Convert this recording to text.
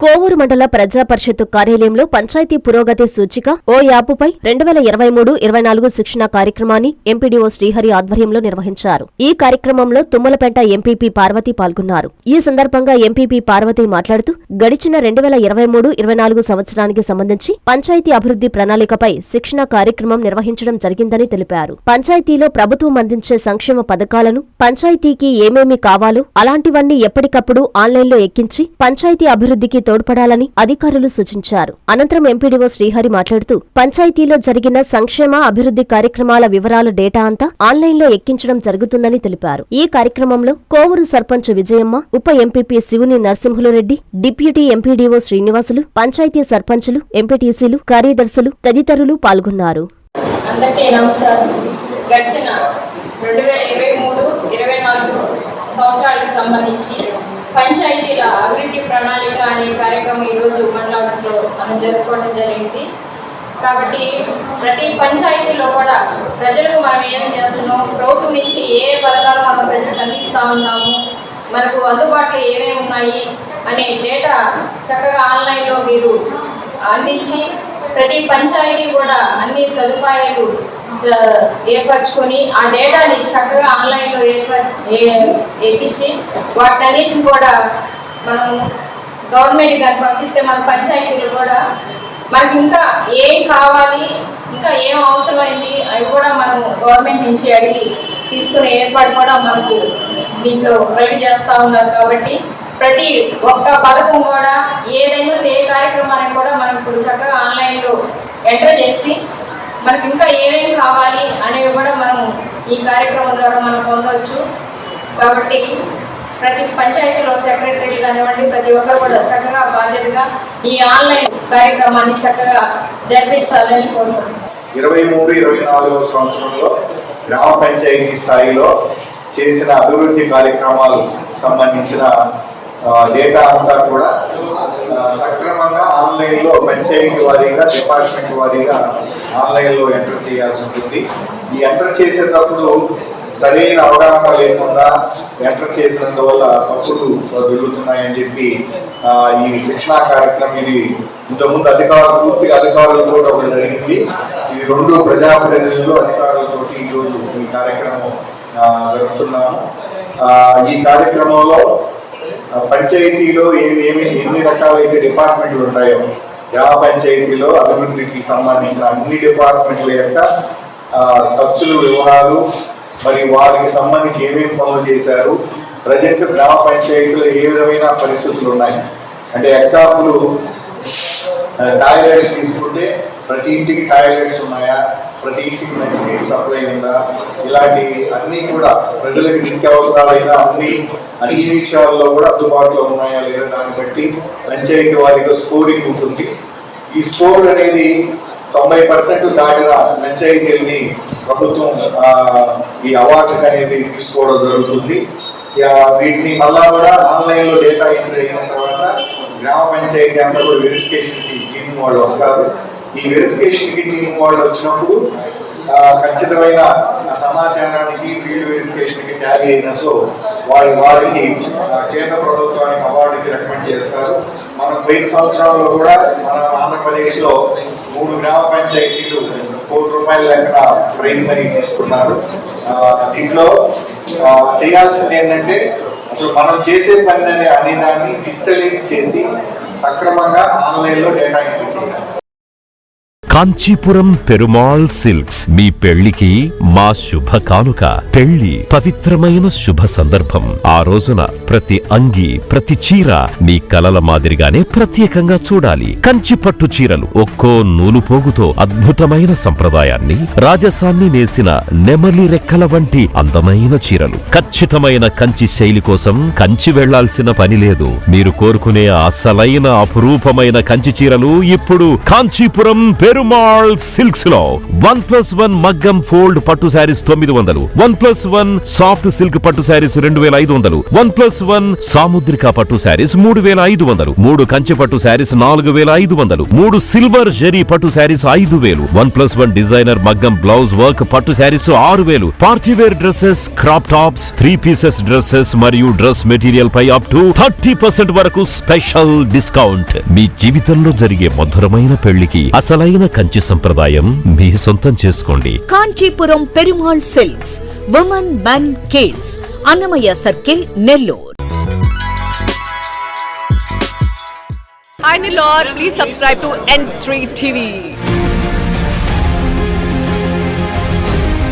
కోవూరు మండల ప్రజా పరిషత్తు కార్యాలయంలో పంచాయతీ పురోగతి సూచిక ఓ యాపుపై 2023-24 శిక్షణ కార్యక్రమాన్ని ఎంపీడీఓ శ్రీహరి ఆధ్వర్యంలో నిర్వహించారు. ఈ కార్యక్రమంలో తుమ్మలపేట ఎంపీపీ పార్వతి పాల్గొన్నారు. ఈ సందర్భంగా ఎంపీపీ పార్వతి మాట్లాడుతూ గడిచిన 2023-24 సంవత్సరానికి సంబంధించి పంచాయతీ అభివృద్ధి ప్రణాళికపై శిక్షణ కార్యక్రమం నిర్వహించడం జరిగిందని తెలిపారు. పంచాయతీలో ప్రభుత్వం అందించే సంక్షేమ పథకాలను, పంచాయతీకి ఏమేమి కావాలో అలాంటివన్నీ ఎప్పటికప్పుడు ఆన్లైన్లో ఎక్కించి పంచాయతీ అభివృద్ధికి తోడ్పడాలని అధికారులు సూచించారు. అనంతరం ఎంపీడీఓ శ్రీహరి మాట్లాడుతూ పంచాయతీలో జరిగిన సంక్షేమ అభివృద్ధి కార్యక్రమాల వివరాల డేటా అంతా ఆన్లైన్లో ఎక్కించడం జరుగుతుందని తెలిపారు. ఈ కార్యక్రమంలో కోవూరు సర్పంచ్ విజయమ్మ, ఉప ఎంపీపీ శివుని నరసింహులరెడ్డి, డిప్యూటీ ఎంపీడీఓ శ్రీనివాసులు, పంచాయతీ సర్పంచులు, ఎంపీటీసీలు, కార్యదర్శులు తదితరులు పాల్గొన్నారు. అందరికీ నమస్కారం. గడిచిన 2023-24 సంవత్సరాలకు సంబంధించి పంచాయతీల అభివృద్ధి ప్రణాళిక అనే కార్యక్రమం ఈరోజు మండల ఆఫీస్లో మనం జరుపుకోవడం జరిగింది. కాబట్టి ప్రతి పంచాయతీలో కూడా ప్రజలకు మనం ఏమి చేస్తున్నాం, ప్రభుత్వం నుంచి ఏ పథకాలు మనం ప్రజలకు అందిస్తూ ఉన్నాము, మనకు అందుబాటులో ఏమేమి ఉన్నాయి అనే డేటా చక్కగా ఆన్లైన్లో మీరు అందించి ప్రతి పంచాయతీ కూడా అన్ని సదుపాయాలు ఏర్పరచుకొని ఆ డేటాని చక్కగా ఆన్లైన్లో ఎక్కించి వాటన్నిటిని కూడా మనం గవర్నమెంట్ గారికి పంపిస్తే మన పంచాయతీలు కూడా మనకి ఇంకా ఏం కావాలి, ఇంకా ఏం అవసరమైంది అవి కూడా మనం గవర్నమెంట్ నుంచి అడిగి తీసుకునే ఏర్పాటు కూడా మనకు దీంట్లో రెడీ చేస్తూ ఉన్నారు. కాబట్టి ప్రతి ఒక్క పథకం కూడా ఏదైనా ఏ కార్యక్రమాన్ని కూడా మనం ఇప్పుడు చక్కగా ఆన్లైన్లో ఎంటర్ చేసి మనకి ఇంకా ఏమేమి కావాలి అనేవి కూడా మనం ఈ కార్యక్రమం ద్వారా మనం పొందవచ్చు. కాబట్టి ప్రతి పంచాయతీలో సెక్రటరీలు కానివ్వండి, ప్రతి ఒక్కరు కూడా చక్కగా బాధ్యతగా ఈ ఆన్లైన్ కార్యక్రమాన్ని చక్కగా జరిపించాలని కోరుకుంటున్నాం. 23-24 సంవత్సరంలో గ్రామ పంచాయతీ స్థాయిలో చేసిన అభివృద్ధి కార్యక్రమాలు సంబంధించిన డేటా అంతా కూడా సక్రమంగా ఆన్లైన్లో పంచాయతీ వారీగా, డిపార్ట్మెంట్ వారీగా ఆన్లైన్లో ఎంటర్ చేయాల్సి ఉంటుంది. ఈ ఎంటర్ చేసేటప్పుడు సరైన అవగాహన లేకుండా ఎంటర్ చేసినందువల్ల తప్పులు జరుగుతున్నాయని చెప్పి ఈ శిక్షణా కార్యక్రమం ఇది ఇంతకుముందు పూర్తిగా అధికారులతో ఒకటి జరిగింది. ఇది 2 ప్రజాప్రతినిధులు అధికారులతో ఈరోజు ఈ కార్యక్రమం జరుపుతున్నాము. ఈ కార్యక్రమంలో పంచాయతీలో ఎన్ని రకాలైతే డిపార్ట్మెంట్లు ఉంటాయో, గ్రామ పంచాయతీలో అభివృద్ధికి సంబంధించిన అన్ని డిపార్ట్మెంట్ల యొక్క ఖర్చులు వివరాలు, మరి వారికి సంబంధించి ఏమేమి పనులు చేశారు, ప్రజెంట్ గ్రామ పంచాయతీలో ఏ విధమైన పరిస్థితులు ఉన్నాయి అంటే ఎగ్జాంపుల్ టాయిలెట్స్ తీసుకుంటే ప్రతి ఇంటికి టాయిలెట్స్ ఉన్నాయా, ప్రతి ఇంటికి మంచినీటి సప్లై ఉందా, ఇలాంటి అన్నీ కూడా ప్రజలకు నిత్యావసరాలైన అన్ని విషయాల్లో కూడా అందుబాటులో ఉన్నాయా లేదా దాన్ని బట్టి పంచాయతీ వారిగా స్కోరింగ్ ఉంటుంది. ఈ స్కోర్ అనేది 90% దాటిన పంచాయతీలని ప్రభుత్వం ఈ అవార్డు అనేది తీసుకోవడం జరుగుతుంది. వీటిని మళ్ళా కూడా ఆన్లైన్లో డేటా ఎంటర్ అయిన తర్వాత గ్రామ పంచాయతీ అంతా కూడా వెరిఫికేషన్కి టీం వాళ్ళు వస్తారు. ఈ వెరిఫికేషన్కి టీం వాళ్ళు వచ్చినప్పుడు ఖచ్చితమైన సమాచారానికి ఫీల్డ్ వెరిఫికేషన్కి ట్యాలీ అయిన సో వారికి కేంద్ర ప్రభుత్వానికి అవార్డుకి రికమెండ్ చేస్తారు. మనం పోయిన సంవత్సరాల్లో కూడా మన ఆంధ్రప్రదేశ్లో 3 గ్రామ పంచాయతీలు ₹1 కోటి లెక్కన ప్రైజ్ మనీ తీసుకున్నారు. దీంట్లో చేయాల్సింది ఏంటంటే అసలు మనం చేసే పని అనే దాన్ని డిజిటలైజ్ చేసి సక్రమంగా ఆన్లైన్లో డేటా ఎంట్రీ చేయాలి. కాంచీపురం పెరుమాళ్ సిల్క్స్ మీ పెళ్లికి మా శుభ కానుక. పెళ్లి పవిత్రమైన శుభ సందర్భం. ఆ రోజున ప్రతి అంగి, ప్రతి చీర మీ కలల మాదిరిగానే ప్రత్యేకంగా చూడాలి. కంచి పట్టు చీరలు ఒక్కో నూలు పోగుతో అద్భుతమైన సంప్రదాయాన్ని, రాజసాన్ని నేసిన నెమలి రెక్కల వంటి అందమైన చీరలు. ఖచ్చితమైన కంచి శైలి కోసం కంచి వెళ్లాల్సిన పని లేదు. మీరు కోరుకునే అసలైన అపురూపమైన కంచి చీరలు ఇప్పుడు కాంచీపురం పెరుమాళ్ పెరుమాళ్ సిల్క్స్ లో 1+1 మగ్గం ఫోల్డ్ పట్టు శారీస్ 900, 1+1 సాఫ్ట్ సిల్క్ పట్టు శారీస్ 2500, 1+1 సాముద్రిక పట్టు శారీస్ 3500, 3 కంచె పట్టు శారీస్ 4500, 3 సిల్వర్ జరీ పట్టు శారీస్ 5000, 1+1 డిజైనర్ మగ్గం బ్లౌజ్ వర్క్ పట్టు saris 6000, partywear dresses, crop tops, 3 pieces dresses మరియు డ్రెస్ మెటీరియల్ పై అప్ టు 30% వరకు స్పెషల్ డిస్కౌంట్. మీ జీవితంలో జరిగే మధురమైన పెళ్లికి అసలైన కంచి సంప్రదాయం మీ సొంతం చేసుకోండి. Kanchipuram Perumal silks, women, men, kids, Annamayya circle, Nellore. Hi Nilor, please subscribe to N3 TV.